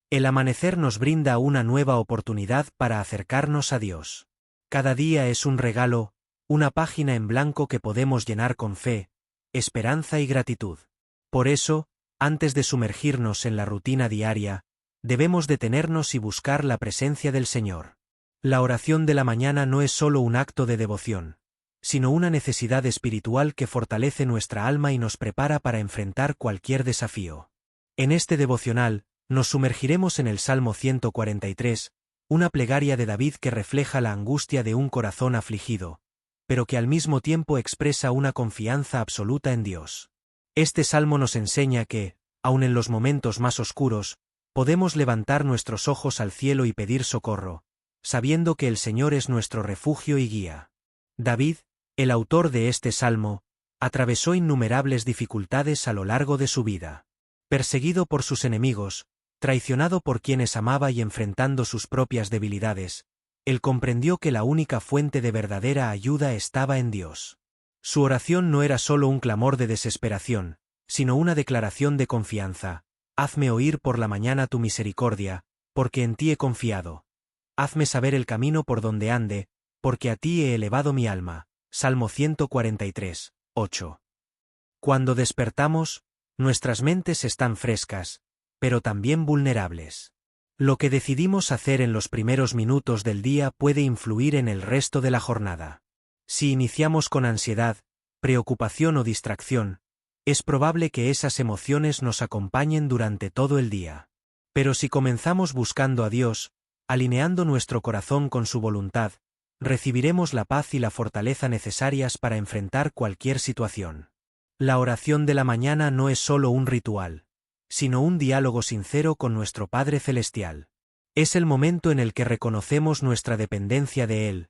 El amanecer nos brinda una nueva oportunidad para acercarnos a Dios. Cada día es un regalo, una página en blanco que podemos llenar con fe, esperanza y gratitud. Por eso, antes de sumergirnos en la rutina diaria, debemos detenernos y buscar la presencia del Señor. La oración de la mañana no es solo un acto de devoción, sino una necesidad espiritual que fortalece nuestra alma y nos prepara para enfrentar cualquier desafío. En este devocional, nos sumergiremos en el Salmo 143, una plegaria de David que refleja la angustia de un corazón afligido, pero que al mismo tiempo expresa una confianza absoluta en Dios. Este salmo nos enseña que, aun en los momentos más oscuros, podemos levantar nuestros ojos al cielo y pedir socorro, sabiendo que el Señor es nuestro refugio y guía. David, el autor de este salmo, atravesó innumerables dificultades a lo largo de su vida. Perseguido por sus enemigos, traicionado por quienes amaba y enfrentando sus propias debilidades, él comprendió que la única fuente de verdadera ayuda estaba en Dios. Su oración no era solo un clamor de desesperación, sino una declaración de confianza. Hazme oír por la mañana tu misericordia, porque en ti he confiado. Hazme saber el camino por donde ande, porque a ti he elevado mi alma. Salmo 143, 8. Cuando despertamos, nuestras mentes están frescas, pero también vulnerables. Lo que decidimos hacer en los primeros minutos del día puede influir en el resto de la jornada. Si iniciamos con ansiedad, preocupación o distracción, es probable que esas emociones nos acompañen durante todo el día. Pero si comenzamos buscando a Dios, alineando nuestro corazón con su voluntad, recibiremos la paz y la fortaleza necesarias para enfrentar cualquier situación. La oración de la mañana no es solo un ritual, sino un diálogo sincero con nuestro Padre Celestial. Es el momento en el que reconocemos nuestra dependencia de Él,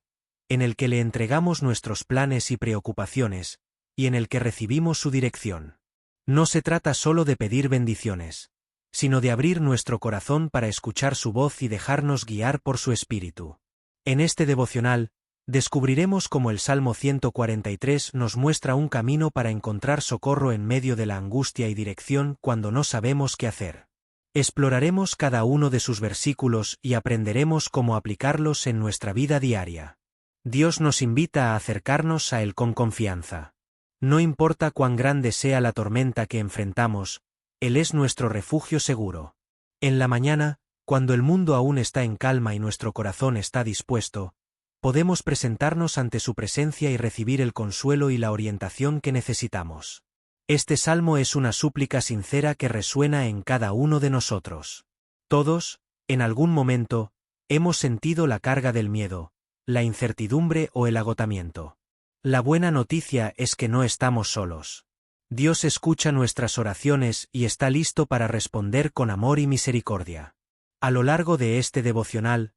en el que le entregamos nuestros planes y preocupaciones, y en el que recibimos su dirección. No se trata solo de pedir bendiciones, sino de abrir nuestro corazón para escuchar su voz y dejarnos guiar por su Espíritu. En este devocional, descubriremos cómo el Salmo 143 nos muestra un camino para encontrar socorro en medio de la angustia y dirección cuando no sabemos qué hacer. Exploraremos cada uno de sus versículos y aprenderemos cómo aplicarlos en nuestra vida diaria. Dios nos invita a acercarnos a Él con confianza. No importa cuán grande sea la tormenta que enfrentamos, Él es nuestro refugio seguro. En la mañana, cuando el mundo aún está en calma y nuestro corazón está dispuesto, podemos presentarnos ante su presencia y recibir el consuelo y la orientación que necesitamos. Este salmo es una súplica sincera que resuena en cada uno de nosotros. Todos, en algún momento, hemos sentido la carga del miedo, la incertidumbre o el agotamiento. La buena noticia es que no estamos solos. Dios escucha nuestras oraciones y está listo para responder con amor y misericordia. A lo largo de este devocional,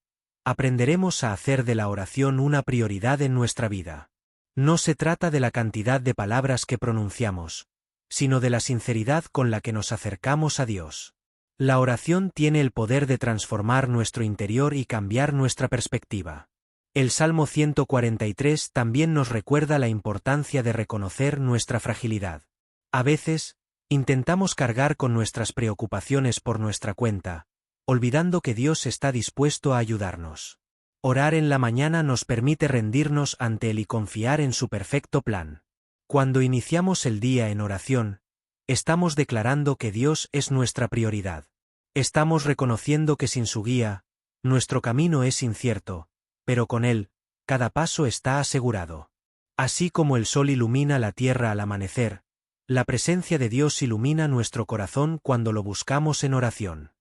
aprenderemos a hacer de la oración una prioridad en nuestra vida. No se trata de la cantidad de palabras que pronunciamos, sino de la sinceridad con la que nos acercamos a Dios. La oración tiene el poder de transformar nuestro interior y cambiar nuestra perspectiva. El Salmo 143 también nos recuerda la importancia de reconocer nuestra fragilidad. A veces, intentamos cargar con nuestras preocupaciones por nuestra cuenta, olvidando que Dios está dispuesto a ayudarnos. Orar en la mañana nos permite rendirnos ante Él y confiar en su perfecto plan. Cuando iniciamos el día en oración, estamos declarando que Dios es nuestra prioridad. Estamos reconociendo que sin su guía, nuestro camino es incierto, pero con Él, cada paso está asegurado. Así como el sol ilumina la tierra al amanecer, la presencia de Dios ilumina nuestro corazón cuando lo buscamos en oración.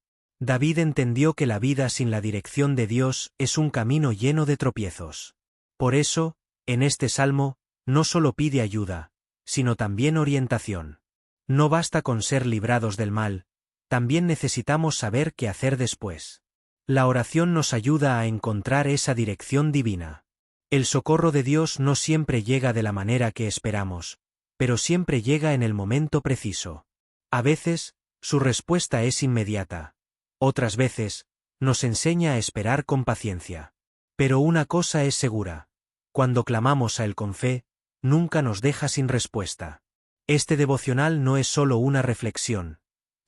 David entendió que la vida sin la dirección de Dios es un camino lleno de tropiezos. Por eso, en este salmo, no solo pide ayuda, sino también orientación. No basta con ser librados del mal, también necesitamos saber qué hacer después. La oración nos ayuda a encontrar esa dirección divina. El socorro de Dios no siempre llega de la manera que esperamos, pero siempre llega en el momento preciso. A veces, su respuesta es inmediata. Otras veces, nos enseña a esperar con paciencia. Pero una cosa es segura: cuando clamamos a Él con fe, nunca nos deja sin respuesta. Este devocional no es solo una reflexión,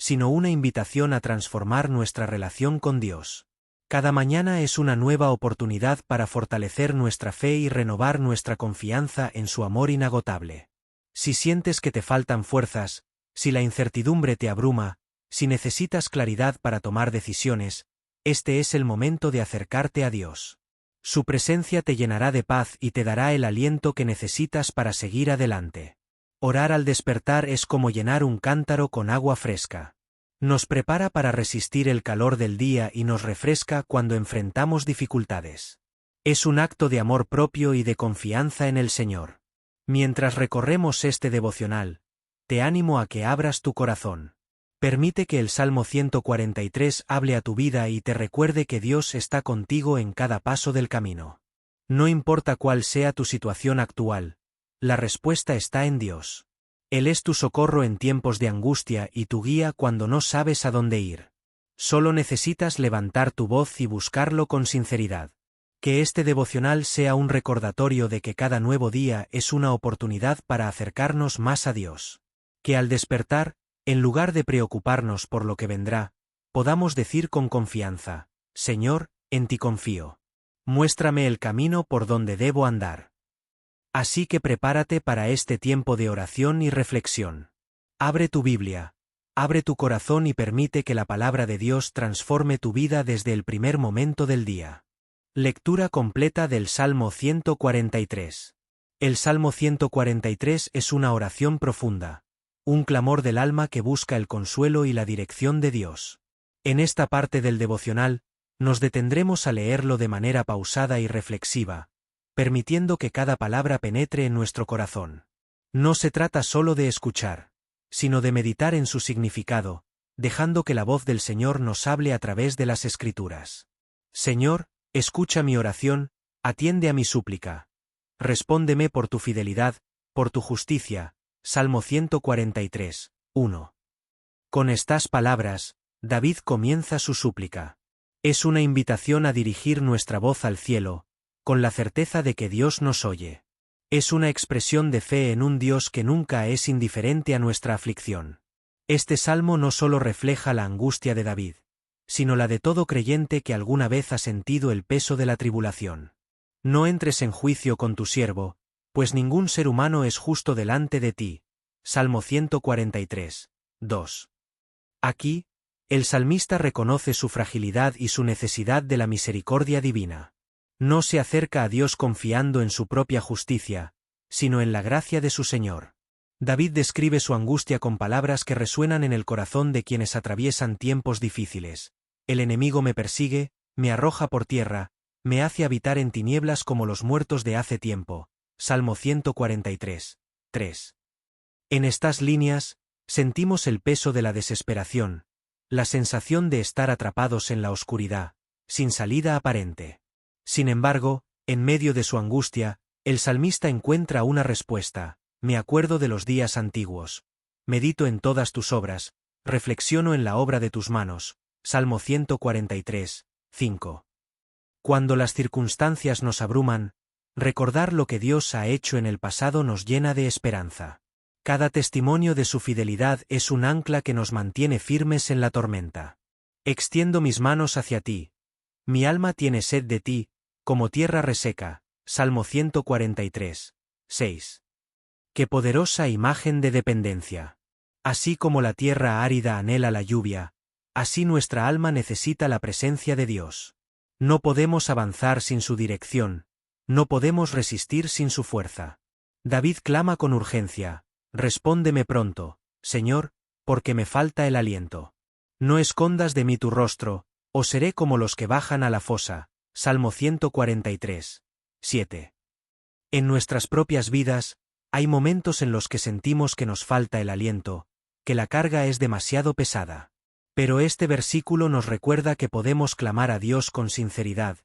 sino una invitación a transformar nuestra relación con Dios. Cada mañana es una nueva oportunidad para fortalecer nuestra fe y renovar nuestra confianza en su amor inagotable. Si sientes que te faltan fuerzas, si la incertidumbre te abruma, si necesitas claridad para tomar decisiones, este es el momento de acercarte a Dios. Su presencia te llenará de paz y te dará el aliento que necesitas para seguir adelante. Orar al despertar es como llenar un cántaro con agua fresca. Nos prepara para resistir el calor del día y nos refresca cuando enfrentamos dificultades. Es un acto de amor propio y de confianza en el Señor. Mientras recorremos este devocional, te animo a que abras tu corazón. Permite que el Salmo 143 hable a tu vida y te recuerde que Dios está contigo en cada paso del camino. No importa cuál sea tu situación actual, la respuesta está en Dios. Él es tu socorro en tiempos de angustia y tu guía cuando no sabes a dónde ir. Solo necesitas levantar tu voz y buscarlo con sinceridad. Que este devocional sea un recordatorio de que cada nuevo día es una oportunidad para acercarnos más a Dios. Que al despertar, en lugar de preocuparnos por lo que vendrá, podamos decir con confianza: Señor, en ti confío. Muéstrame el camino por donde debo andar. Así que prepárate para este tiempo de oración y reflexión. Abre tu Biblia, abre tu corazón y permite que la palabra de Dios transforme tu vida desde el primer momento del día. Lectura completa del Salmo 143. El Salmo 143 es una oración profunda, un clamor del alma que busca el consuelo y la dirección de Dios. En esta parte del devocional, nos detendremos a leerlo de manera pausada y reflexiva, permitiendo que cada palabra penetre en nuestro corazón. No se trata solo de escuchar, sino de meditar en su significado, dejando que la voz del Señor nos hable a través de las Escrituras. Señor, escucha mi oración, atiende a mi súplica. Respóndeme por tu fidelidad, por tu justicia. Salmo 143, 1. Con estas palabras, David comienza su súplica. Es una invitación a dirigir nuestra voz al cielo, con la certeza de que Dios nos oye. Es una expresión de fe en un Dios que nunca es indiferente a nuestra aflicción. Este salmo no solo refleja la angustia de David, sino la de todo creyente que alguna vez ha sentido el peso de la tribulación. No entres en juicio con tu siervo, pues ningún ser humano es justo delante de ti. Salmo 143, 2. Aquí, el salmista reconoce su fragilidad y su necesidad de la misericordia divina. No se acerca a Dios confiando en su propia justicia, sino en la gracia de su Señor. David describe su angustia con palabras que resuenan en el corazón de quienes atraviesan tiempos difíciles. El enemigo me persigue, me arroja por tierra, me hace habitar en tinieblas como los muertos de hace tiempo. Salmo 143, 3. En estas líneas, sentimos el peso de la desesperación, la sensación de estar atrapados en la oscuridad, sin salida aparente. Sin embargo, en medio de su angustia, el salmista encuentra una respuesta: me acuerdo de los días antiguos. Medito en todas tus obras, reflexiono en la obra de tus manos. Salmo 143, 5. Cuando las circunstancias nos abruman, recordar lo que Dios ha hecho en el pasado nos llena de esperanza. Cada testimonio de su fidelidad es un ancla que nos mantiene firmes en la tormenta. Extiendo mis manos hacia ti. Mi alma tiene sed de ti, como tierra reseca. Salmo 143, 6. Qué poderosa imagen de dependencia. Así como la tierra árida anhela la lluvia, así nuestra alma necesita la presencia de Dios. No podemos avanzar sin su dirección, no podemos resistir sin su fuerza. David clama con urgencia: respóndeme pronto, Señor, porque me falta el aliento. No escondas de mí tu rostro, o seré como los que bajan a la fosa. Salmo 143, 7. En nuestras propias vidas, hay momentos en los que sentimos que nos falta el aliento, que la carga es demasiado pesada. Pero este versículo nos recuerda que podemos clamar a Dios con sinceridad,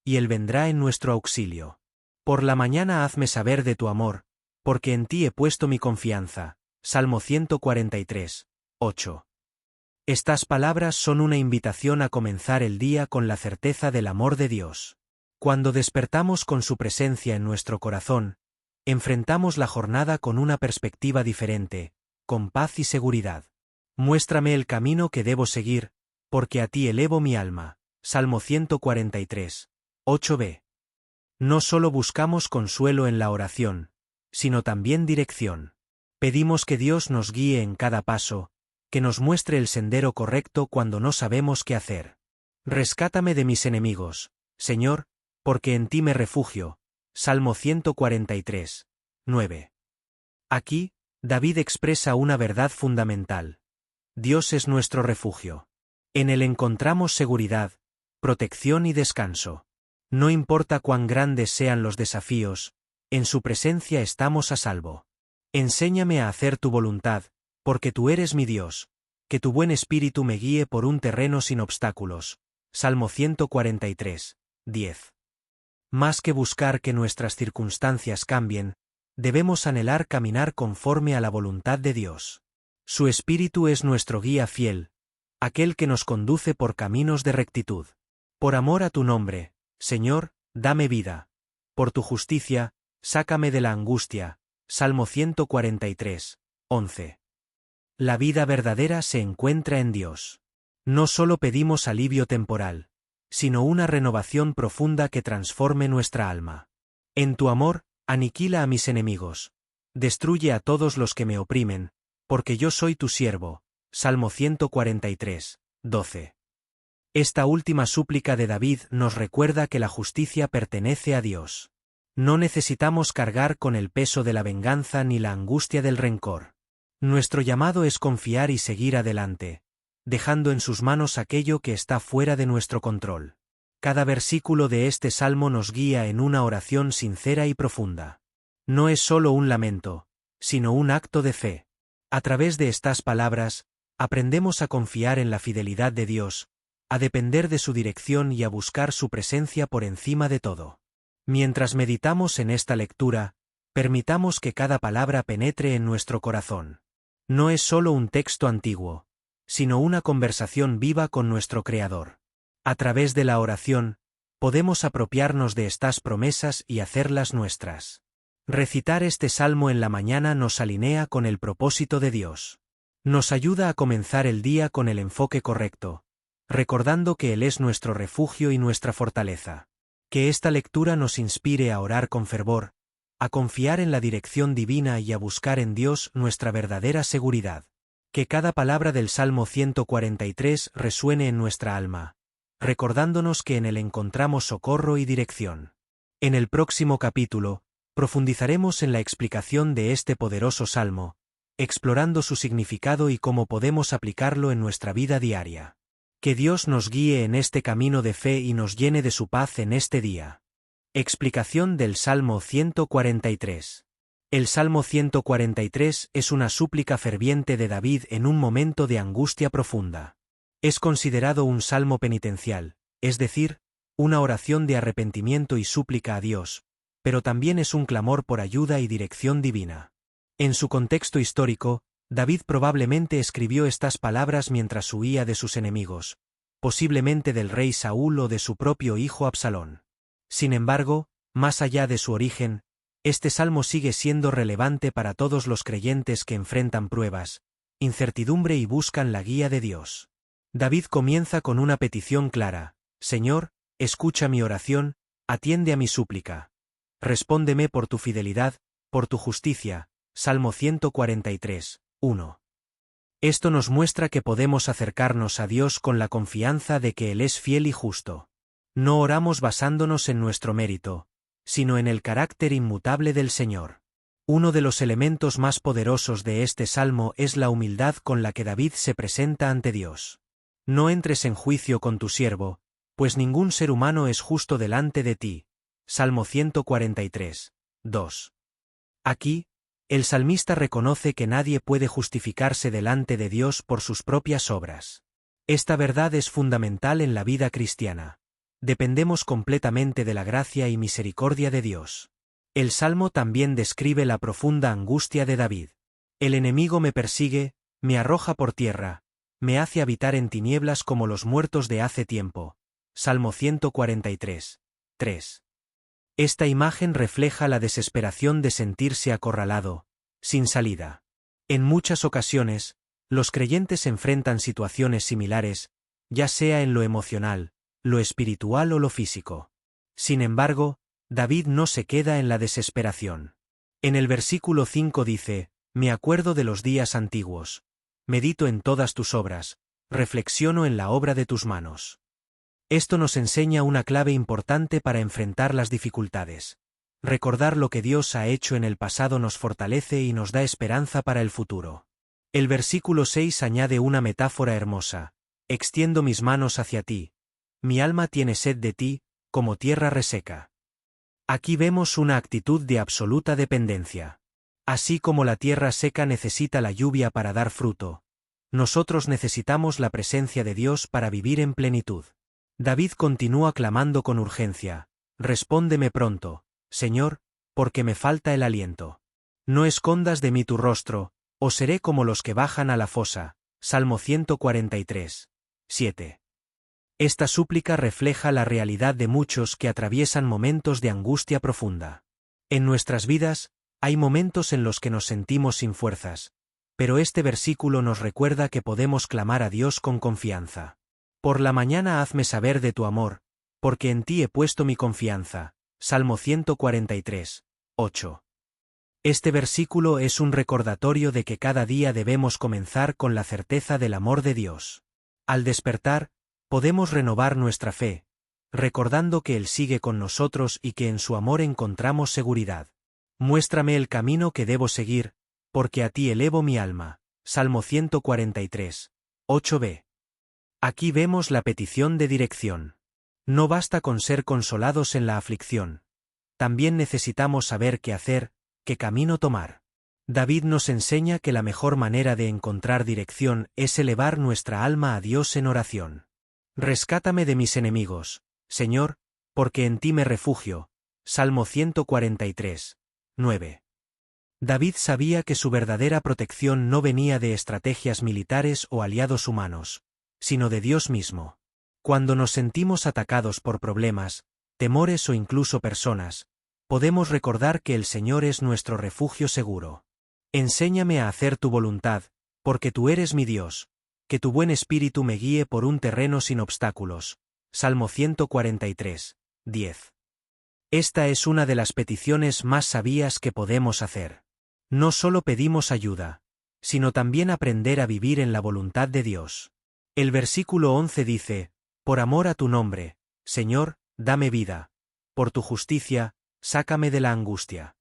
y Él vendrá en nuestro auxilio. Por la mañana hazme saber de tu amor, porque en ti he puesto mi confianza. Salmo 143, 8. Estas palabras son una invitación a comenzar el día con la certeza del amor de Dios. Cuando despertamos con su presencia en nuestro corazón, enfrentamos la jornada con una perspectiva diferente, con paz y seguridad. Muéstrame el camino que debo seguir, porque a ti elevo mi alma. Salmo 143, 8b. No solo buscamos consuelo en la oración, sino también dirección. Pedimos que Dios nos guíe en cada paso, que nos muestre el sendero correcto cuando no sabemos qué hacer. Rescátame de mis enemigos, Señor, porque en ti me refugio. Salmo 143, 9. Aquí, David expresa una verdad fundamental. Dios es nuestro refugio. En él encontramos seguridad, protección y descanso. No importa cuán grandes sean los desafíos, en su presencia estamos a salvo. Enséñame a hacer tu voluntad, porque tú eres mi Dios, que tu buen espíritu me guíe por un terreno sin obstáculos. Salmo 143, 10. Más que buscar que nuestras circunstancias cambien, debemos anhelar caminar conforme a la voluntad de Dios. Su espíritu es nuestro guía fiel, aquel que nos conduce por caminos de rectitud. Por amor a tu nombre, Señor, dame vida. Por tu justicia, sácame de la angustia. Salmo 143, 11. La vida verdadera se encuentra en Dios. No solo pedimos alivio temporal, sino una renovación profunda que transforme nuestra alma. En tu amor, aniquila a mis enemigos. Destruye a todos los que me oprimen, porque yo soy tu siervo. Salmo 143, 12. Esta última súplica de David nos recuerda que la justicia pertenece a Dios. No necesitamos cargar con el peso de la venganza ni la angustia del rencor. Nuestro llamado es confiar y seguir adelante, dejando en sus manos aquello que está fuera de nuestro control. Cada versículo de este salmo nos guía en una oración sincera y profunda. No es solo un lamento, sino un acto de fe. A través de estas palabras, aprendemos a confiar en la fidelidad de Dios, a depender de su dirección y a buscar su presencia por encima de todo. Mientras meditamos en esta lectura, permitamos que cada palabra penetre en nuestro corazón. No es solo un texto antiguo, sino una conversación viva con nuestro Creador. A través de la oración, podemos apropiarnos de estas promesas y hacerlas nuestras. Recitar este salmo en la mañana nos alinea con el propósito de Dios. Nos ayuda a comenzar el día con el enfoque correcto, recordando que Él es nuestro refugio y nuestra fortaleza. Que esta lectura nos inspire a orar con fervor, a confiar en la dirección divina y a buscar en Dios nuestra verdadera seguridad. Que cada palabra del Salmo 143 resuene en nuestra alma, recordándonos que en él encontramos socorro y dirección. En el próximo capítulo, profundizaremos en la explicación de este poderoso salmo, explorando su significado y cómo podemos aplicarlo en nuestra vida diaria. Que Dios nos guíe en este camino de fe y nos llene de su paz en este día. Explicación del Salmo 143. El Salmo 143 es una súplica ferviente de David en un momento de angustia profunda. Es considerado un salmo penitencial, es decir, una oración de arrepentimiento y súplica a Dios, pero también es un clamor por ayuda y dirección divina. En su contexto histórico, David probablemente escribió estas palabras mientras huía de sus enemigos, posiblemente del rey Saúl o de su propio hijo Absalón. Sin embargo, más allá de su origen, este salmo sigue siendo relevante para todos los creyentes que enfrentan pruebas, incertidumbre y buscan la guía de Dios. David comienza con una petición clara: Señor, escucha mi oración, atiende a mi súplica. Respóndeme por tu fidelidad, por tu justicia. Salmo 143, 1. Esto nos muestra que podemos acercarnos a Dios con la confianza de que Él es fiel y justo. No oramos basándonos en nuestro mérito, sino en el carácter inmutable del Señor. Uno de los elementos más poderosos de este salmo es la humildad con la que David se presenta ante Dios. No entres en juicio con tu siervo, pues ningún ser humano es justo delante de ti. Salmo 143, 2. Aquí, el salmista reconoce que nadie puede justificarse delante de Dios por sus propias obras. Esta verdad es fundamental en la vida cristiana. Dependemos completamente de la gracia y misericordia de Dios. El salmo también describe la profunda angustia de David. El enemigo me persigue, me arroja por tierra, me hace habitar en tinieblas como los muertos de hace tiempo. Salmo 143, 3. Esta imagen refleja la desesperación de sentirse acorralado, sin salida. En muchas ocasiones, Los creyentes enfrentan situaciones similares, ya sea en lo emocional, lo espiritual o lo físico. Sin embargo, David no se queda en la desesperación. En el versículo 5 dice: Me acuerdo de los días antiguos. Medito en todas tus obras, reflexiono en la obra de tus manos. Esto nos enseña una clave importante para enfrentar las dificultades. Recordar lo que Dios ha hecho en el pasado nos fortalece y nos da esperanza para el futuro. El versículo 6 añade una metáfora hermosa: Extiendo mis manos hacia ti. Mi alma tiene sed de ti, como tierra reseca. Aquí vemos una actitud de absoluta dependencia. Así como la tierra seca necesita la lluvia para dar fruto, nosotros necesitamos la presencia de Dios para vivir en plenitud. David continúa clamando con urgencia: Respóndeme pronto, Señor, porque me falta el aliento. No escondas de mí tu rostro, o seré como los que bajan a la fosa. Salmo 143, 7. Esta súplica refleja la realidad de muchos que atraviesan momentos de angustia profunda. En nuestras vidas, hay momentos en los que nos sentimos sin fuerzas, pero este versículo nos recuerda que podemos clamar a Dios con confianza. Por la mañana hazme saber de tu amor, porque en ti he puesto mi confianza. Salmo 143, 8. Este versículo es un recordatorio de que cada día debemos comenzar con la certeza del amor de Dios. Al despertar, podemos renovar nuestra fe, recordando que Él sigue con nosotros y que en su amor encontramos seguridad. Muéstrame el camino que debo seguir, porque a ti elevo mi alma. Salmo 143, 8b. Aquí vemos la petición de dirección. No basta con ser consolados en la aflicción. También necesitamos saber qué hacer, qué camino tomar. David nos enseña que la mejor manera de encontrar dirección es elevar nuestra alma a Dios en oración. Rescátame de mis enemigos, Señor, porque en ti me refugio. Salmo 143, 9. David sabía que su verdadera protección no venía de estrategias militares o aliados humanos, sino de Dios mismo. Cuando nos sentimos atacados por problemas, temores o incluso personas, podemos recordar que el Señor es nuestro refugio seguro. Enséñame a hacer tu voluntad, porque tú eres mi Dios. Que tu buen espíritu me guíe por un terreno sin obstáculos. Salmo 143, 10. Esta es una de las peticiones más sabias que podemos hacer. No solo pedimos ayuda, sino también aprender a vivir en la voluntad de Dios. El versículo 11 dice: Por amor a tu nombre, Señor, dame vida. Por tu justicia, sácame de la angustia.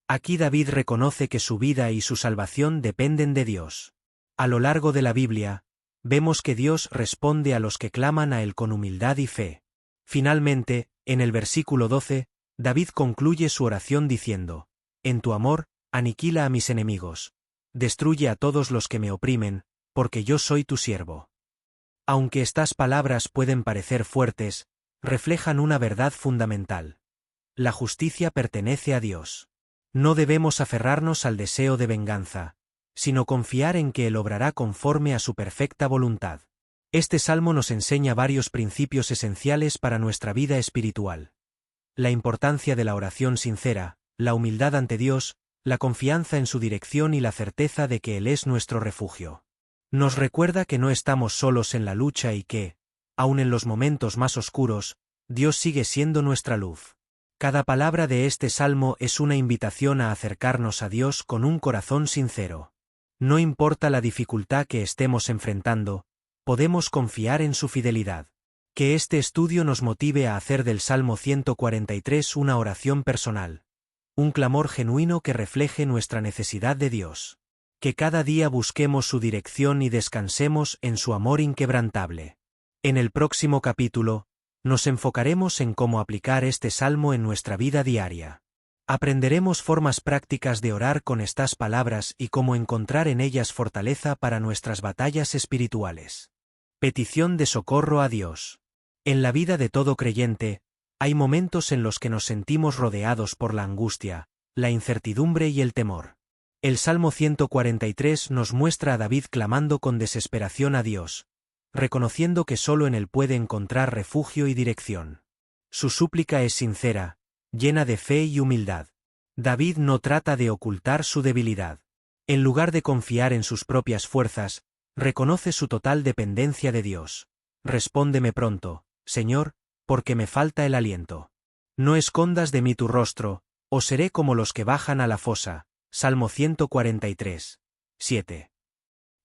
Aquí David reconoce que su vida y su salvación dependen de Dios. A lo largo de la Biblia, vemos que Dios responde a los que claman a Él con humildad y fe. Finalmente, en el versículo 12, David concluye su oración diciendo: En tu amor, aniquila a mis enemigos. Destruye a todos los que me oprimen, porque yo soy tu siervo. Aunque estas palabras pueden parecer fuertes, reflejan una verdad fundamental. La justicia pertenece a Dios. No debemos aferrarnos al deseo de venganza, sino confiar en que Él obrará conforme a su perfecta voluntad. Este salmo nos enseña varios principios esenciales para nuestra vida espiritual. La importancia de la oración sincera, la humildad ante Dios, la confianza en su dirección y la certeza de que Él es nuestro refugio. Nos recuerda que no estamos solos en la lucha y que, aun en los momentos más oscuros, Dios sigue siendo nuestra luz. Cada palabra de este salmo es una invitación a acercarnos a Dios con un corazón sincero. No importa la dificultad que estemos enfrentando, podemos confiar en su fidelidad. Que este estudio nos motive a hacer del Salmo 143 una oración personal. Un clamor genuino que refleje nuestra necesidad de Dios. Que cada día busquemos su dirección y descansemos en su amor inquebrantable. En el próximo capítulo, nos enfocaremos en cómo aplicar este salmo en nuestra vida diaria. Aprenderemos formas prácticas de orar con estas palabras y cómo encontrar en ellas fortaleza para nuestras batallas espirituales. Petición de socorro a Dios. En la vida de todo creyente, hay momentos en los que nos sentimos rodeados por la angustia, la incertidumbre y el temor. El Salmo 143 nos muestra a David clamando con desesperación a Dios, reconociendo que solo en Él puede encontrar refugio y dirección. Su súplica es sincera, llena de fe y humildad. David no trata de ocultar su debilidad. En lugar de confiar en sus propias fuerzas, reconoce su total dependencia de Dios. Respóndeme pronto, Señor, porque me falta el aliento. No escondas de mí tu rostro, o seré como los que bajan a la fosa. Salmo 143, 7.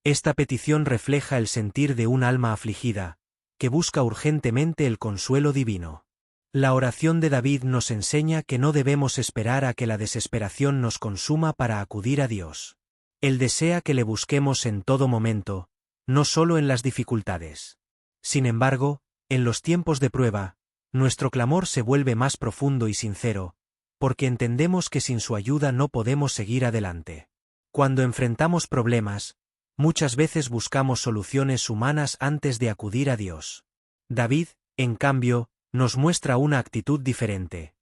Esta petición refleja el sentir de un alma afligida, que busca urgentemente el consuelo divino. La oración de David nos enseña que no debemos esperar a que la desesperación nos consuma para acudir a Dios. Él desea que le busquemos en todo momento, no solo en las dificultades. Sin embargo, en los tiempos de prueba, nuestro clamor se vuelve más profundo y sincero, porque entendemos que sin su ayuda no podemos seguir adelante. Cuando enfrentamos problemas, muchas veces buscamos soluciones humanas antes de acudir a Dios. David, en cambio, nos muestra una actitud diferente.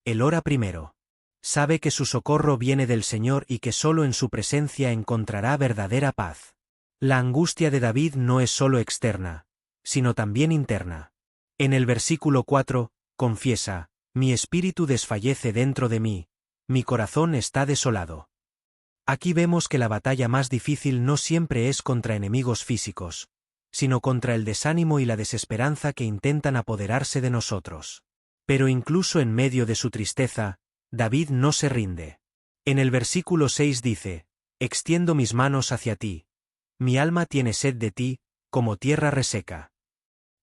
Él ora primero. Sabe que su socorro viene del Señor y que solo en su presencia encontrará verdadera paz. La angustia de David no es solo externa, sino también interna. En el versículo 4, confiesa, mi espíritu desfallece dentro de mí, mi corazón está desolado. Aquí vemos que la batalla más difícil no siempre es contra enemigos físicos, sino contra el desánimo y la desesperanza que intentan apoderarse de nosotros. Pero incluso en medio de su tristeza, David no se rinde. En el versículo 6 dice, extiendo mis manos hacia ti. Mi alma tiene sed de ti, como tierra reseca.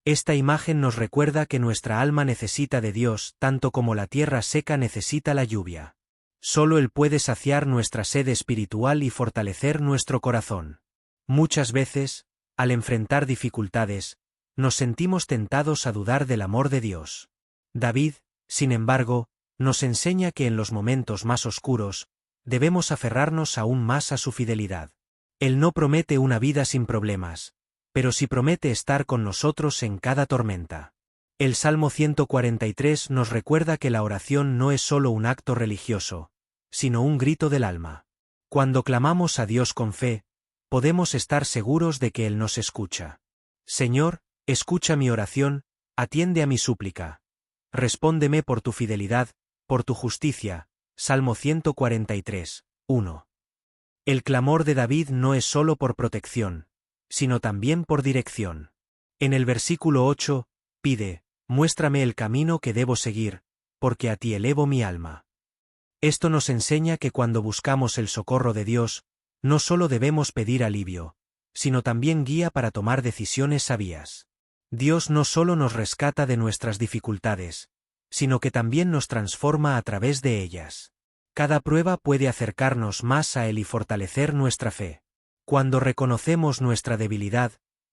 Esta imagen nos recuerda que nuestra alma necesita de Dios tanto como la tierra seca necesita la lluvia. Solo Él puede saciar nuestra sed espiritual y fortalecer nuestro corazón. Muchas veces, al enfrentar dificultades, nos sentimos tentados a dudar del amor de Dios. David, sin embargo, nos enseña que en los momentos más oscuros, debemos aferrarnos aún más a su fidelidad. Él no promete una vida sin problemas, pero sí promete estar con nosotros en cada tormenta. El Salmo 143 nos recuerda que la oración no es solo un acto religioso, sino un grito del alma. Cuando clamamos a Dios con fe, podemos estar seguros de que Él nos escucha. Señor, escucha mi oración, atiende a mi súplica. Respóndeme por tu fidelidad, por tu justicia. Salmo 143, 1. El clamor de David no es solo por protección, sino también por dirección. En el versículo 8, pide, muéstrame el camino que debo seguir, porque a ti elevo mi alma. Esto nos enseña que cuando buscamos el socorro de Dios, no solo debemos pedir alivio, sino también guía para tomar decisiones sabias. Dios no solo nos rescata de nuestras dificultades, sino que también nos transforma a través de ellas. Cada prueba puede acercarnos más a Él y fortalecer nuestra fe. Cuando reconocemos nuestra debilidad,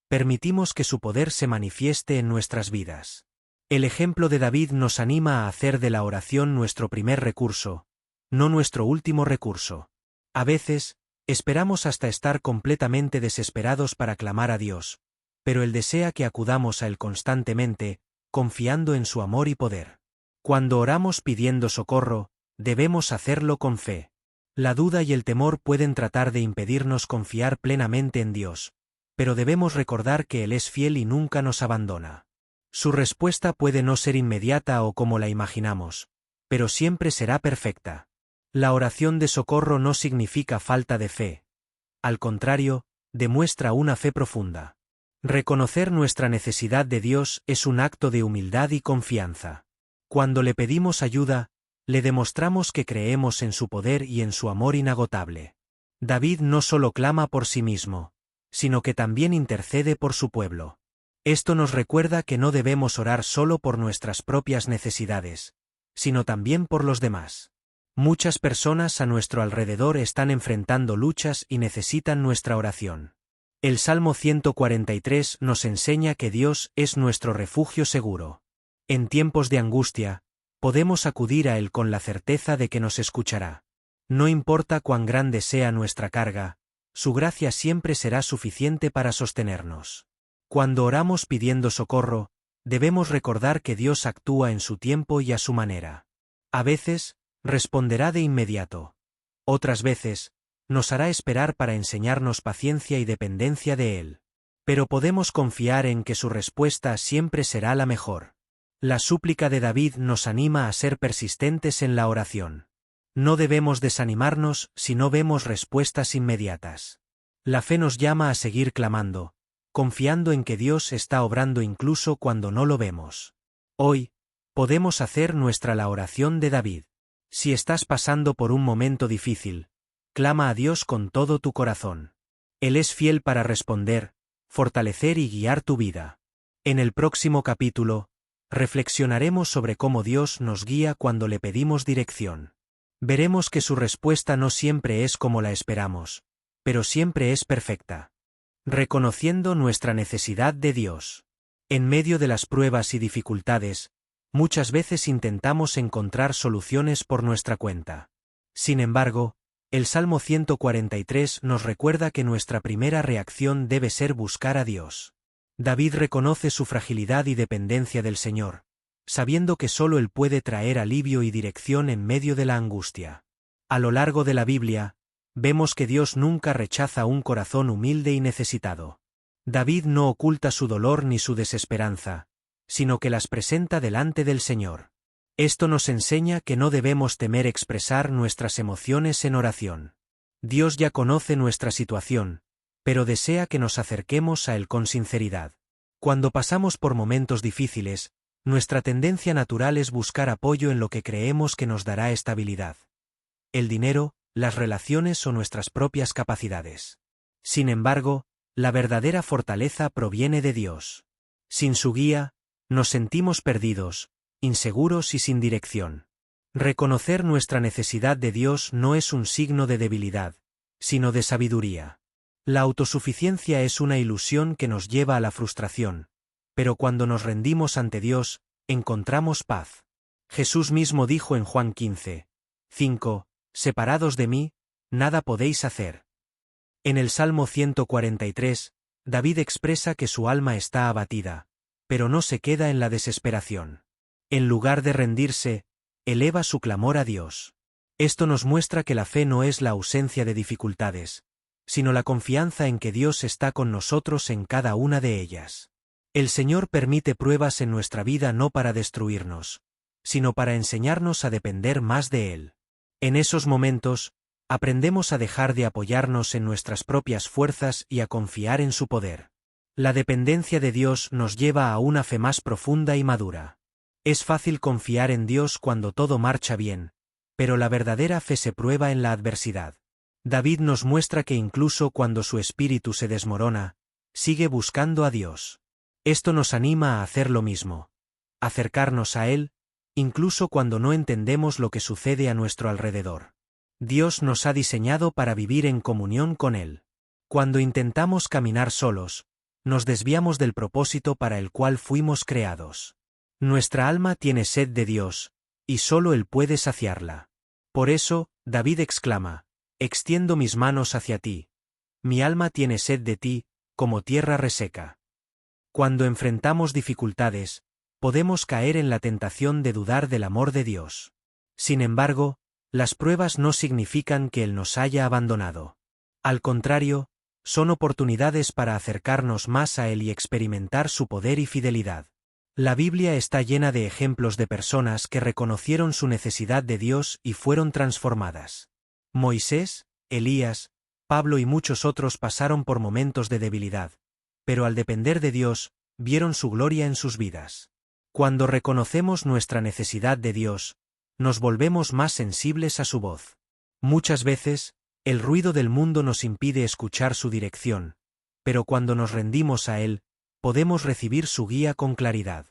permitimos que su poder se manifieste en nuestras vidas. El ejemplo de David nos anima a hacer de la oración nuestro primer recurso, no nuestro último recurso. A veces, esperamos hasta estar completamente desesperados para clamar a Dios, pero Él desea que acudamos a Él constantemente, confiando en su amor y poder. Cuando oramos pidiendo socorro, debemos hacerlo con fe. La duda y el temor pueden tratar de impedirnos confiar plenamente en Dios, pero debemos recordar que Él es fiel y nunca nos abandona. Su respuesta puede no ser inmediata o como la imaginamos, pero siempre será perfecta. La oración de socorro no significa falta de fe. Al contrario, demuestra una fe profunda. Reconocer nuestra necesidad de Dios es un acto de humildad y confianza. Cuando le pedimos ayuda, le demostramos que creemos en su poder y en su amor inagotable. David no solo clama por sí mismo, sino que también intercede por su pueblo. Esto nos recuerda que no debemos orar solo por nuestras propias necesidades, sino también por los demás. Muchas personas a nuestro alrededor están enfrentando luchas y necesitan nuestra oración. El Salmo 143 nos enseña que Dios es nuestro refugio seguro. En tiempos de angustia, podemos acudir a Él con la certeza de que nos escuchará. No importa cuán grande sea nuestra carga, su gracia siempre será suficiente para sostenernos. Cuando oramos pidiendo socorro, debemos recordar que Dios actúa en su tiempo y a su manera. A veces, responderá de inmediato. Otras veces, nos hará esperar para enseñarnos paciencia y dependencia de Él. Pero podemos confiar en que su respuesta siempre será la mejor. La súplica de David nos anima a ser persistentes en la oración. No debemos desanimarnos si no vemos respuestas inmediatas. La fe nos llama a seguir clamando, confiando en que Dios está obrando incluso cuando no lo vemos. Hoy, podemos hacer la oración de David. Si estás pasando por un momento difícil, clama a Dios con todo tu corazón. Él es fiel para responder, fortalecer y guiar tu vida. En el próximo capítulo, reflexionaremos sobre cómo Dios nos guía cuando le pedimos dirección. Veremos que su respuesta no siempre es como la esperamos, pero siempre es perfecta. Reconociendo nuestra necesidad de Dios. En medio de las pruebas y dificultades, muchas veces intentamos encontrar soluciones por nuestra cuenta. Sin embargo, el Salmo 143 nos recuerda que nuestra primera reacción debe ser buscar a Dios. David reconoce su fragilidad y dependencia del Señor, sabiendo que solo Él puede traer alivio y dirección en medio de la angustia. A lo largo de la Biblia, vemos que Dios nunca rechaza un corazón humilde y necesitado. David no oculta su dolor ni su desesperanza, sino que las presenta delante del Señor. Esto nos enseña que no debemos temer expresar nuestras emociones en oración. Dios ya conoce nuestra situación, pero desea que nos acerquemos a Él con sinceridad. Cuando pasamos por momentos difíciles, nuestra tendencia natural es buscar apoyo en lo que creemos que nos dará estabilidad. El dinero, las relaciones o nuestras propias capacidades. Sin embargo, la verdadera fortaleza proviene de Dios. Sin su guía, nos sentimos perdidos, inseguros y sin dirección. Reconocer nuestra necesidad de Dios no es un signo de debilidad, sino de sabiduría. La autosuficiencia es una ilusión que nos lleva a la frustración, pero cuando nos rendimos ante Dios, encontramos paz. Jesús mismo dijo en Juan 15:5, separados de mí, nada podéis hacer. En el Salmo 143, David expresa que su alma está abatida, pero no se queda en la desesperación. En lugar de rendirse, eleva su clamor a Dios. Esto nos muestra que la fe no es la ausencia de dificultades, sino la confianza en que Dios está con nosotros en cada una de ellas. El Señor permite pruebas en nuestra vida no para destruirnos, sino para enseñarnos a depender más de Él. En esos momentos, aprendemos a dejar de apoyarnos en nuestras propias fuerzas y a confiar en su poder. La dependencia de Dios nos lleva a una fe más profunda y madura. Es fácil confiar en Dios cuando todo marcha bien, pero la verdadera fe se prueba en la adversidad. David nos muestra que incluso cuando su espíritu se desmorona, sigue buscando a Dios. Esto nos anima a hacer lo mismo, acercarnos a Él, incluso cuando no entendemos lo que sucede a nuestro alrededor. Dios nos ha diseñado para vivir en comunión con Él. Cuando intentamos caminar solos, nos desviamos del propósito para el cual fuimos creados. Nuestra alma tiene sed de Dios, y solo Él puede saciarla. Por eso, David exclama, extiendo mis manos hacia ti. Mi alma tiene sed de ti, como tierra reseca. Cuando enfrentamos dificultades, podemos caer en la tentación de dudar del amor de Dios. Sin embargo, las pruebas no significan que Él nos haya abandonado. Al contrario, son oportunidades para acercarnos más a Él y experimentar su poder y fidelidad. La Biblia está llena de ejemplos de personas que reconocieron su necesidad de Dios y fueron transformadas. Moisés, Elías, Pablo y muchos otros pasaron por momentos de debilidad, pero al depender de Dios, vieron su gloria en sus vidas. Cuando reconocemos nuestra necesidad de Dios, nos volvemos más sensibles a su voz. Muchas veces, el ruido del mundo nos impide escuchar su dirección, pero cuando nos rendimos a Él, podemos recibir su guía con claridad.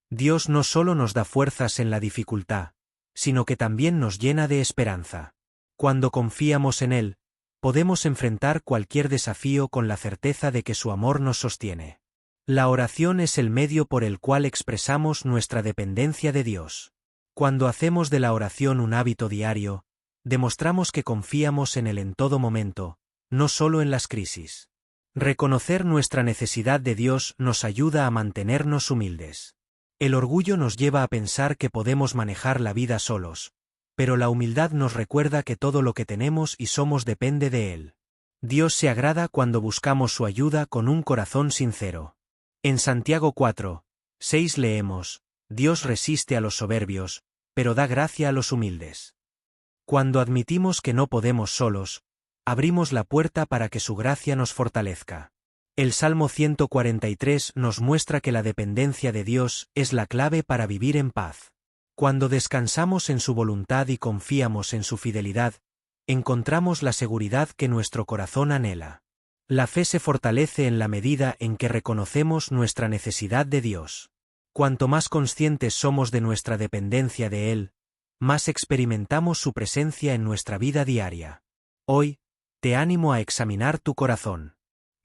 Dios no solo nos da fuerzas en la dificultad, sino que también nos llena de esperanza. Cuando confiamos en Él, podemos enfrentar cualquier desafío con la certeza de que su amor nos sostiene. La oración es el medio por el cual expresamos nuestra dependencia de Dios. Cuando hacemos de la oración un hábito diario, demostramos que confiamos en Él en todo momento, no solo en las crisis. Reconocer nuestra necesidad de Dios nos ayuda a mantenernos humildes. El orgullo nos lleva a pensar que podemos manejar la vida solos, pero la humildad nos recuerda que todo lo que tenemos y somos depende de Él. Dios se agrada cuando buscamos su ayuda con un corazón sincero. En Santiago 4:6 leemos, Dios resiste a los soberbios, pero da gracia a los humildes. Cuando admitimos que no podemos solos, abrimos la puerta para que su gracia nos fortalezca. El Salmo 143 nos muestra que la dependencia de Dios es la clave para vivir en paz. Cuando descansamos en su voluntad y confiamos en su fidelidad, encontramos la seguridad que nuestro corazón anhela. La fe se fortalece en la medida en que reconocemos nuestra necesidad de Dios. Cuanto más conscientes somos de nuestra dependencia de Él, más experimentamos su presencia en nuestra vida diaria. Hoy, te animo a examinar tu corazón.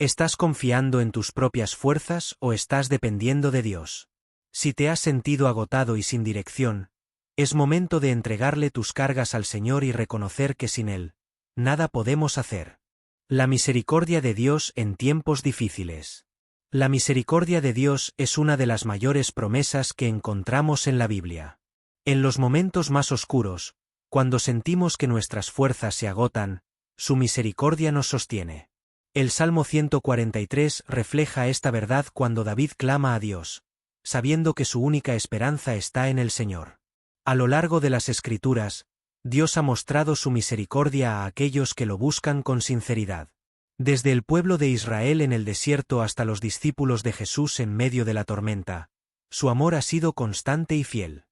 ¿Estás confiando en tus propias fuerzas o estás dependiendo de Dios? Si te has sentido agotado y sin dirección, es momento de entregarle tus cargas al Señor y reconocer que sin Él, nada podemos hacer. La misericordia de Dios en tiempos difíciles. La misericordia de Dios es una de las mayores promesas que encontramos en la Biblia. En los momentos más oscuros, cuando sentimos que nuestras fuerzas se agotan, su misericordia nos sostiene. El Salmo 143 refleja esta verdad cuando David clama a Dios, sabiendo que su única esperanza está en el Señor. A lo largo de las Escrituras, Dios ha mostrado su misericordia a aquellos que lo buscan con sinceridad. Desde el pueblo de Israel en el desierto hasta los discípulos de Jesús en medio de la tormenta, su amor ha sido constante y fiel.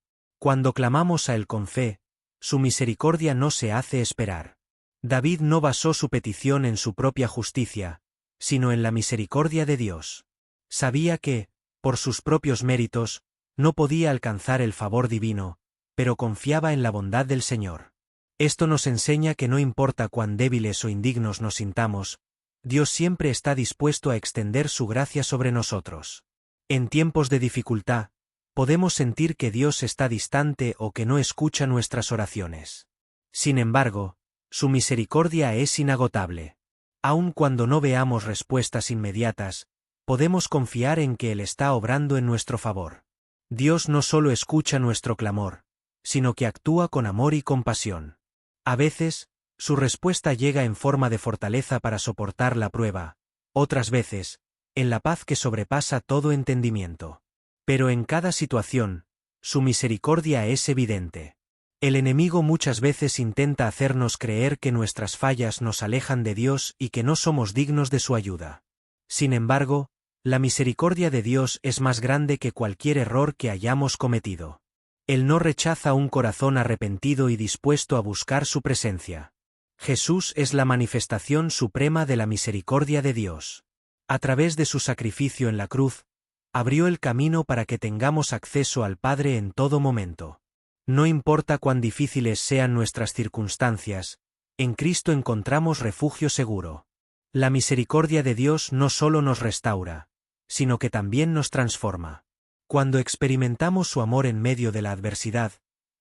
Cuando clamamos a Él con fe, su misericordia no se hace esperar. David no basó su petición en su propia justicia, sino en la misericordia de Dios. Sabía que, por sus propios méritos, no podía alcanzar el favor divino, pero confiaba en la bondad del Señor. Esto nos enseña que no importa cuán débiles o indignos nos sintamos, Dios siempre está dispuesto a extender su gracia sobre nosotros. En tiempos de dificultad, podemos sentir que Dios está distante o que no escucha nuestras oraciones. Sin embargo, su misericordia es inagotable. Aun cuando no veamos respuestas inmediatas, podemos confiar en que Él está obrando en nuestro favor. Dios no solo escucha nuestro clamor, sino que actúa con amor y compasión. A veces, su respuesta llega en forma de fortaleza para soportar la prueba, otras veces, en la paz que sobrepasa todo entendimiento. Pero en cada situación, su misericordia es evidente. El enemigo muchas veces intenta hacernos creer que nuestras fallas nos alejan de Dios y que no somos dignos de su ayuda. Sin embargo, la misericordia de Dios es más grande que cualquier error que hayamos cometido. Él no rechaza un corazón arrepentido y dispuesto a buscar su presencia. Jesús es la manifestación suprema de la misericordia de Dios. A través de su sacrificio en la cruz, abrió el camino para que tengamos acceso al Padre en todo momento. No importa cuán difíciles sean nuestras circunstancias, en Cristo encontramos refugio seguro. La misericordia de Dios no solo nos restaura, sino que también nos transforma. Cuando experimentamos su amor en medio de la adversidad,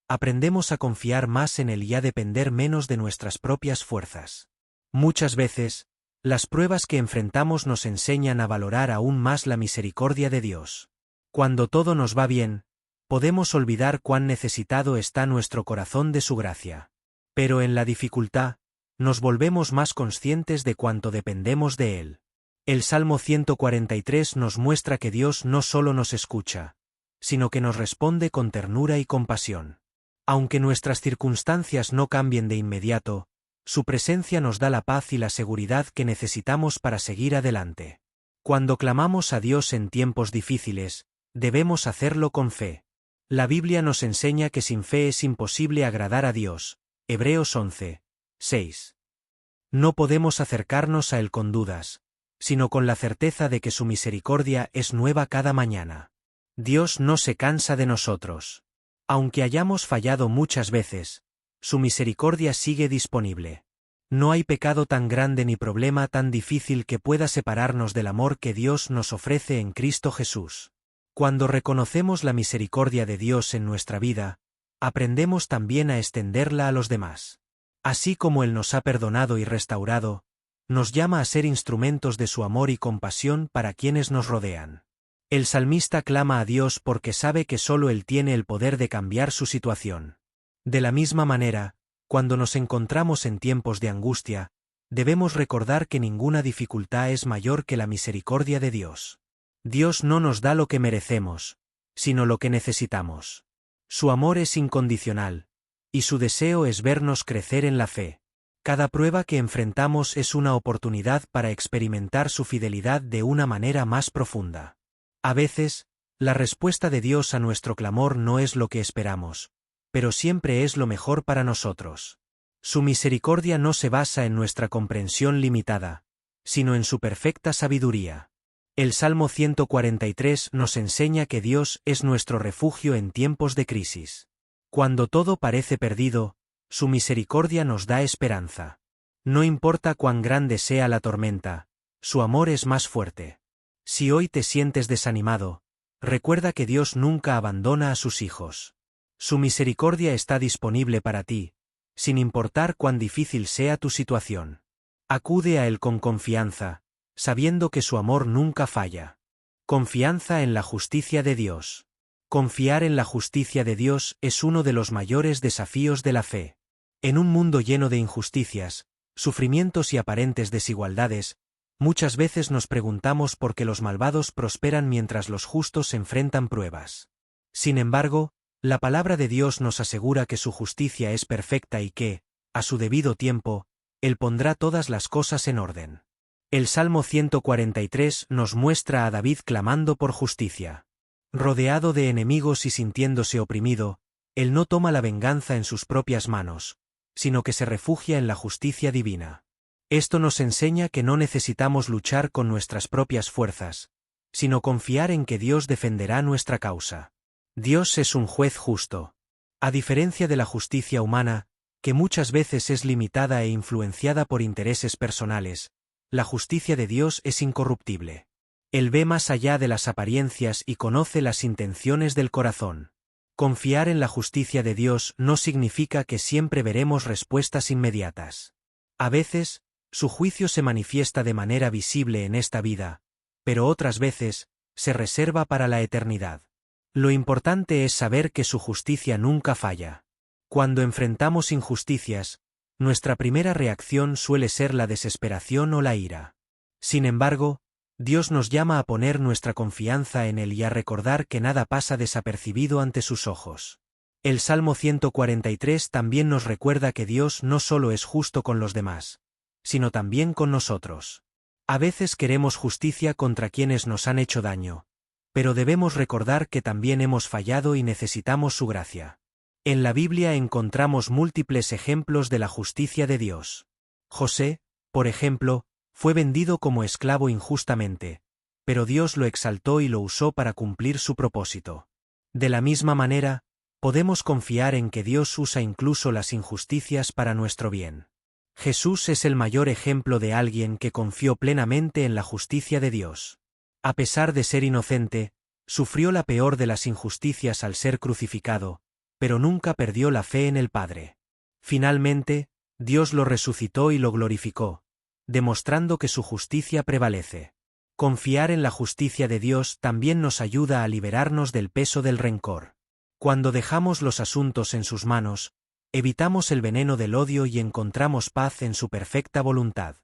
aprendemos a confiar más en Él y a depender menos de nuestras propias fuerzas. Muchas veces, las pruebas que enfrentamos nos enseñan a valorar aún más la misericordia de Dios. Cuando todo nos va bien, podemos olvidar cuán necesitado está nuestro corazón de su gracia. Pero en la dificultad, nos volvemos más conscientes de cuánto dependemos de Él. El Salmo 143 nos muestra que Dios no solo nos escucha, sino que nos responde con ternura y compasión. Aunque nuestras circunstancias no cambien de inmediato, su presencia nos da la paz y la seguridad que necesitamos para seguir adelante. Cuando clamamos a Dios en tiempos difíciles, debemos hacerlo con fe. La Biblia nos enseña que sin fe es imposible agradar a Dios. Hebreos 11, 6. No podemos acercarnos a Él con dudas, sino con la certeza de que su misericordia es nueva cada mañana. Dios no se cansa de nosotros. Aunque hayamos fallado muchas veces, su misericordia sigue disponible. No hay pecado tan grande ni problema tan difícil que pueda separarnos del amor que Dios nos ofrece en Cristo Jesús. Cuando reconocemos la misericordia de Dios en nuestra vida, aprendemos también a extenderla a los demás. Así como Él nos ha perdonado y restaurado, nos llama a ser instrumentos de su amor y compasión para quienes nos rodean. El salmista clama a Dios porque sabe que solo Él tiene el poder de cambiar su situación. De la misma manera, cuando nos encontramos en tiempos de angustia, debemos recordar que ninguna dificultad es mayor que la misericordia de Dios. Dios no nos da lo que merecemos, sino lo que necesitamos. Su amor es incondicional, y su deseo es vernos crecer en la fe. Cada prueba que enfrentamos es una oportunidad para experimentar su fidelidad de una manera más profunda. A veces, la respuesta de Dios a nuestro clamor no es lo que esperamos, pero siempre es lo mejor para nosotros. Su misericordia no se basa en nuestra comprensión limitada, sino en su perfecta sabiduría. El Salmo 143 nos enseña que Dios es nuestro refugio en tiempos de crisis. Cuando todo parece perdido, su misericordia nos da esperanza. No importa cuán grande sea la tormenta, su amor es más fuerte. Si hoy te sientes desanimado, recuerda que Dios nunca abandona a sus hijos. Su misericordia está disponible para ti, sin importar cuán difícil sea tu situación. Acude a Él con confianza, sabiendo que su amor nunca falla. Confianza en la justicia de Dios. Confiar en la justicia de Dios es uno de los mayores desafíos de la fe. En un mundo lleno de injusticias, sufrimientos y aparentes desigualdades, muchas veces nos preguntamos por qué los malvados prosperan mientras los justos enfrentan pruebas. Sin embargo, la palabra de Dios nos asegura que su justicia es perfecta y que, a su debido tiempo, Él pondrá todas las cosas en orden. El Salmo 143 nos muestra a David clamando por justicia. Rodeado de enemigos y sintiéndose oprimido, él no toma la venganza en sus propias manos, sino que se refugia en la justicia divina. Esto nos enseña que no necesitamos luchar con nuestras propias fuerzas, sino confiar en que Dios defenderá nuestra causa. Dios es un juez justo. A diferencia de la justicia humana, que muchas veces es limitada e influenciada por intereses personales, la justicia de Dios es incorruptible. Él ve más allá de las apariencias y conoce las intenciones del corazón. Confiar en la justicia de Dios no significa que siempre veremos respuestas inmediatas. A veces, su juicio se manifiesta de manera visible en esta vida, pero otras veces, se reserva para la eternidad. Lo importante es saber que su justicia nunca falla. Cuando enfrentamos injusticias, nuestra primera reacción suele ser la desesperación o la ira. Sin embargo, Dios nos llama a poner nuestra confianza en Él y a recordar que nada pasa desapercibido ante sus ojos. El Salmo 143 también nos recuerda que Dios no solo es justo con los demás, sino también con nosotros. A veces queremos justicia contra quienes nos han hecho daño, pero debemos recordar que también hemos fallado y necesitamos su gracia. En la Biblia encontramos múltiples ejemplos de la justicia de Dios. José, por ejemplo, fue vendido como esclavo injustamente, pero Dios lo exaltó y lo usó para cumplir su propósito. De la misma manera, podemos confiar en que Dios usa incluso las injusticias para nuestro bien. Jesús es el mayor ejemplo de alguien que confió plenamente en la justicia de Dios. A pesar de ser inocente, sufrió la peor de las injusticias al ser crucificado, pero nunca perdió la fe en el Padre. Finalmente, Dios lo resucitó y lo glorificó, demostrando que su justicia prevalece. Confiar en la justicia de Dios también nos ayuda a liberarnos del peso del rencor. Cuando dejamos los asuntos en sus manos, evitamos el veneno del odio y encontramos paz en su perfecta voluntad.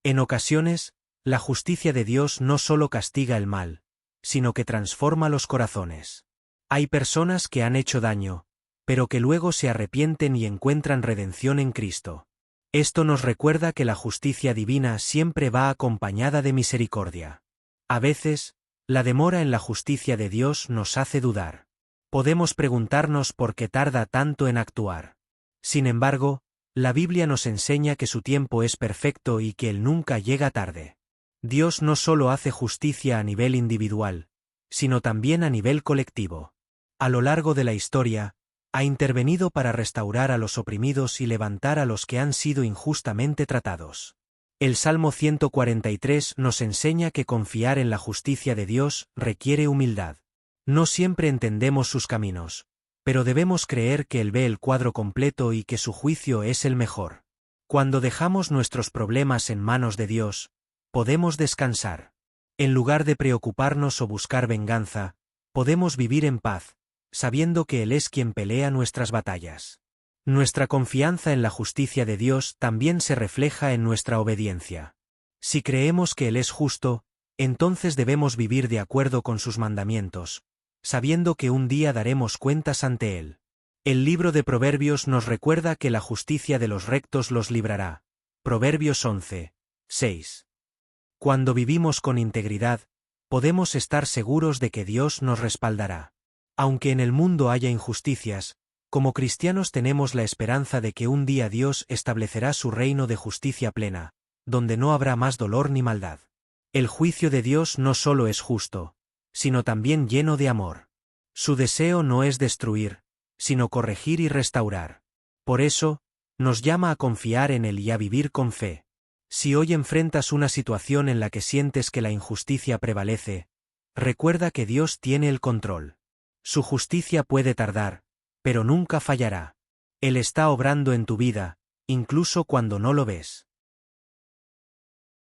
En ocasiones, la justicia de Dios no solo castiga el mal, sino que transforma los corazones. Hay personas que han hecho daño, pero que luego se arrepienten y encuentran redención en Cristo. Esto nos recuerda que la justicia divina siempre va acompañada de misericordia. A veces, la demora en la justicia de Dios nos hace dudar. Podemos preguntarnos por qué tarda tanto en actuar. Sin embargo, la Biblia nos enseña que su tiempo es perfecto y que Él nunca llega tarde. Dios no solo hace justicia a nivel individual, sino también a nivel colectivo. A lo largo de la historia, ha intervenido para restaurar a los oprimidos y levantar a los que han sido injustamente tratados. El Salmo 143 nos enseña que confiar en la justicia de Dios requiere humildad. No siempre entendemos sus caminos, pero debemos creer que Él ve el cuadro completo y que su juicio es el mejor. Cuando dejamos nuestros problemas en manos de Dios, podemos descansar. En lugar de preocuparnos o buscar venganza, podemos vivir en paz, sabiendo que Él es quien pelea nuestras batallas. Nuestra confianza en la justicia de Dios también se refleja en nuestra obediencia. Si creemos que Él es justo, entonces debemos vivir de acuerdo con sus mandamientos, sabiendo que un día daremos cuentas ante Él. El libro de Proverbios nos recuerda que la justicia de los rectos los librará. Proverbios 11, 6. Cuando vivimos con integridad, podemos estar seguros de que Dios nos respaldará. Aunque en el mundo haya injusticias, como cristianos tenemos la esperanza de que un día Dios establecerá su reino de justicia plena, donde no habrá más dolor ni maldad. El juicio de Dios no solo es justo, sino también lleno de amor. Su deseo no es destruir, sino corregir y restaurar. Por eso, nos llama a confiar en Él y a vivir con fe. Si hoy enfrentas una situación en la que sientes que la injusticia prevalece, recuerda que Dios tiene el control. Su justicia puede tardar, pero nunca fallará. Él está obrando en tu vida, incluso cuando no lo ves.